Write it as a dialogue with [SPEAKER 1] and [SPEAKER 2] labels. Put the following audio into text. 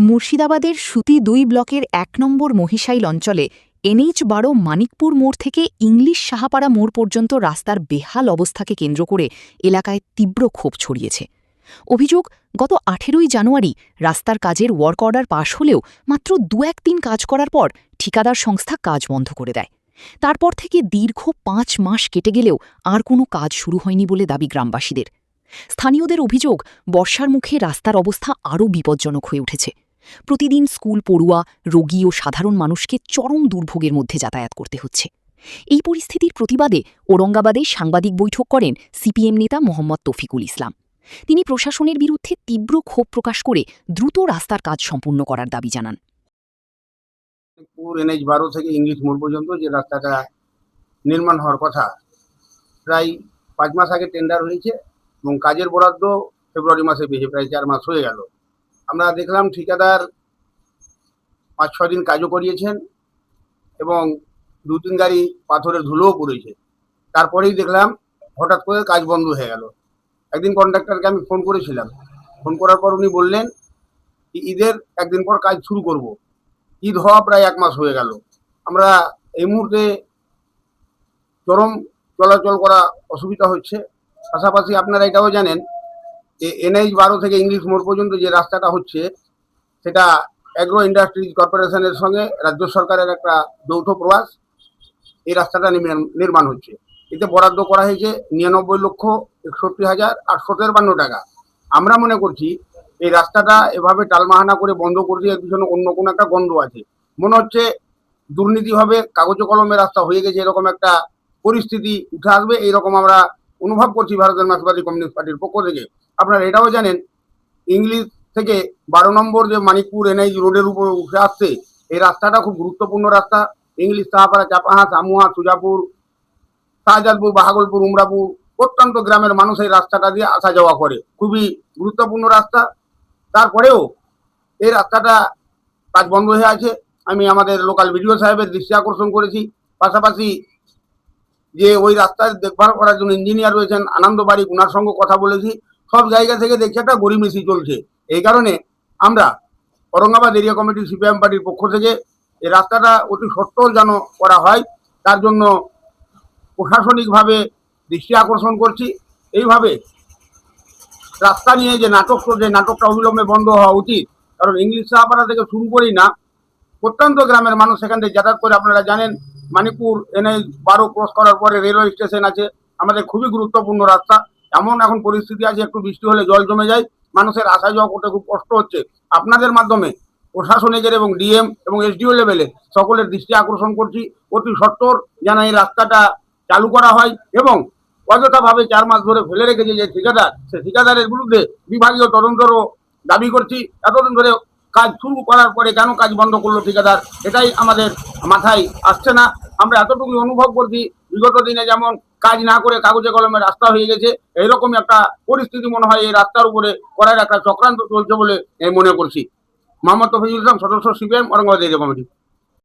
[SPEAKER 1] মুর্শিদাবাদের সুতি ২ ব্লকের ১ নম্বর মহিশাইল অঞ্চলে NH-12 মানিকপুর মোড় থেকে ইংলিশ সাহাপাড়া মোড় পর্যন্ত রাস্তার বেহাল অবস্থাকে কেন্দ্র করে এলাকায় তীব্র ক্ষোভ ছড়িয়েছে। অভিযোগ, গত ১৮ই জানুয়ারি রাস্তার কাজের ওয়ার্ক অর্ডার পাশ হলেও মাত্র ২-১ দিন কাজ করার পর ঠিকাদার সংস্থা কাজ বন্ধ করে দেয়। তারপর থেকে দীর্ঘ ৫ মাস কেটে গেলেও আর কোনো কাজ শুরু হয়নি বলে দাবি গ্রামবাসীদের। স্থানীয়দের অভিযোগ, বর্ষার মুখে রাস্তার অবস্থা আরও বিপজ্জনক হয়ে উঠেছে। প্রতিদিন স্কুল পড়ুয়া, রোগী ও সাধারণ মানুষকে চরম দুর্ভোগের মধ্যে যাতায়াত করতে হচ্ছে। এই পরিস্থিতির প্রতিবাদে ঔরঙ্গাবাদে সাংবাদিক বৈঠক করেন সিপিএম নেতা মোহাম্মদ তৌফিকুল ইসলাম। তিনি প্রশাসনের বিরুদ্ধে তীব্র ক্ষোভ প্রকাশ করে দ্রুত রাস্তার কাজ সম্পূর্ণ করার দাবি জানান।
[SPEAKER 2] NH-12 থেকে ইংলিশ মোড় পর্যন্ত যে রাস্তাটা নির্মাণ হওয়ার কথা, প্রায় ৫ মাস আগে টেন্ডার হয়েছে এবং কাজের বরাদ্দ ফেব্রুয়ারি মাসে পেয়েছে, প্রায় ৪ মাস হয়ে গেল। আমরা দেখলাম ঠিকাদার ৫-৬ দিন কাজও করিয়েছেন এবং ২-৩ গাড়ি পাথরের ধুলোও পড়েছে। তারপরেই দেখলাম হঠাৎ করে কাজ বন্ধ হয়ে গেল। একদিন কন্ট্রাক্টরকে আমি ফোন করেছিলাম, ফোন করার পর উনি বললেন ঈদের একদিন পর কাজ শুরু করব। ঈদ হওয়া প্রায় ১ মাস হয়ে গেল। আমরা এই মুহূর্তে চরম চলাচল করা অসুবিধা হচ্ছে। পাশাপাশি আপনারা এটাও জানেন যে NH-12 থেকে ইংলিশ মোড় পর্যন্ত যে রাস্তাটা হচ্ছে, সেটা অ্যাগ্রো ইন্ডাস্ট্রিজ কর্পোরেশনের সঙ্গে রাজ্য সরকারের একটা যৌথ প্রয়াস। এই রাস্তাটা নির্মাণ হচ্ছে। এতে বরাদ্দ করা হয়েছে ৯৯,৬১,৮৫৩ টাকা। আমরা মনে করছি এই রাস্তাটা এভাবে টালমাহানা করে বন্ধ করে দিয়ে এর পিছনে অন্য কোনো একটা গন্ধ আছে। মনে হচ্ছে দুর্নীতি হবে, কাগজে কলমে রাস্তা হয়ে গেছে, এরকম একটা পরিস্থিতি উঠে আসবে, এইরকম আমরা অনুভব করছি ভারতের মার্ক্সবাদী কমিউনিস্ট পার্টির পক্ষ থেকে। আপনারা এটাও জানেন, ইংলিশ থেকে ১২ নম্বর যে মানিকপুর NH রোডের উপর উঠে আসছে, এই রাস্তাটা খুব গুরুত্বপূর্ণ রাস্তা। ইংলিশ, সাহাপাড়া, চাপাহাঁ, সামুয়া, সুজাপুর, শাহজাদপুর, বাহাগলপুর, উমরাপুর প্রত্যন্ত গ্রামের মানুষ এই রাস্তাটা দিয়ে আসা যাওয়া করে। খুবই গুরুত্বপূর্ণ রাস্তা। তারপরেও এই রাস্তাটা কাজ বন্ধ হয়ে আছে। আমি আমাদের লোকাল বিডিও সাহেবের দৃষ্টি আকর্ষণ করেছি। পাশাপাশি যে ওই রাস্তার দেখভাল করার জন্য ইঞ্জিনিয়ার রয়েছেন আনন্দ বাড়ি, ওনার সঙ্গে কথা বলেছি। সব জায়গা থেকে দেখছি একটা গড়িমেশি চলছে। এই কারণে আমরা ঔরঙ্গাবাদ এরিয়া কমিটি সিপিএম পার্টির পক্ষ থেকে এই রাস্তাটা অতি সত্বর যেন করা হয়, তার জন্য প্রশাসনিকভাবে দৃষ্টি আকর্ষণ করছি। এইভাবে রাস্তা নিয়ে যে নাটকটা অবিলম্বে বন্ধ হওয়া উচিত। কারণ ইংলিশ সাহাপাড়া থেকে শুরু করেই না, প্রত্যন্ত গ্রামের মানুষ সেখান থেকে যাতায়াত করে। আপনারা জানেন মানিকপুর NH-12 ক্রস করার পরে রেলওয়ে স্টেশন আছে। আমাদের খুবই গুরুত্বপূর্ণ রাস্তা। এমন এখন পরিস্থিতি আছে, একটু বৃষ্টি হলে জল জমে যায়, মানুষের আসা যাওয়া করতে খুব কষ্ট হচ্ছে। আপনাদের মাধ্যমে প্রশাসনিকের এবং ডিএম এবং SDO লেভেলে সকলের দৃষ্টি আকর্ষণ করছি, অতি সত্বর যেন এই রাস্তাটা চালু করা হয় এবং অযথাভাবে ৪ মাস ধরে ফেলে রেখেছে যে ঠিকাদার, সে ঠিকাদারের বিরুদ্ধে বিভাগীয় তদন্তেরও দাবি করছি। এতদিন ধরে কাজ শুরু করার পরে কেন কাজ বন্ধ করলো ঠিকাদার, এটাই আমাদের মাথায় আসছে না। আমরা এতটুকু অনুভব করছি, বিগত দিনে যেমন কাজ না করে কাগজে কলমে রাস্তা হয়ে গেছে, এইরকমই একটা পরিস্থিতি মনে হয় এই রাস্তার উপরে করার একটা চক্রান্ত চলছে বলে মনে করছি। মোহাম্মদ তৌফিকুল ইসলাম, সদস্য সিপিএম, ঔরঙ্গাবাদ এরিয়া কমিটি।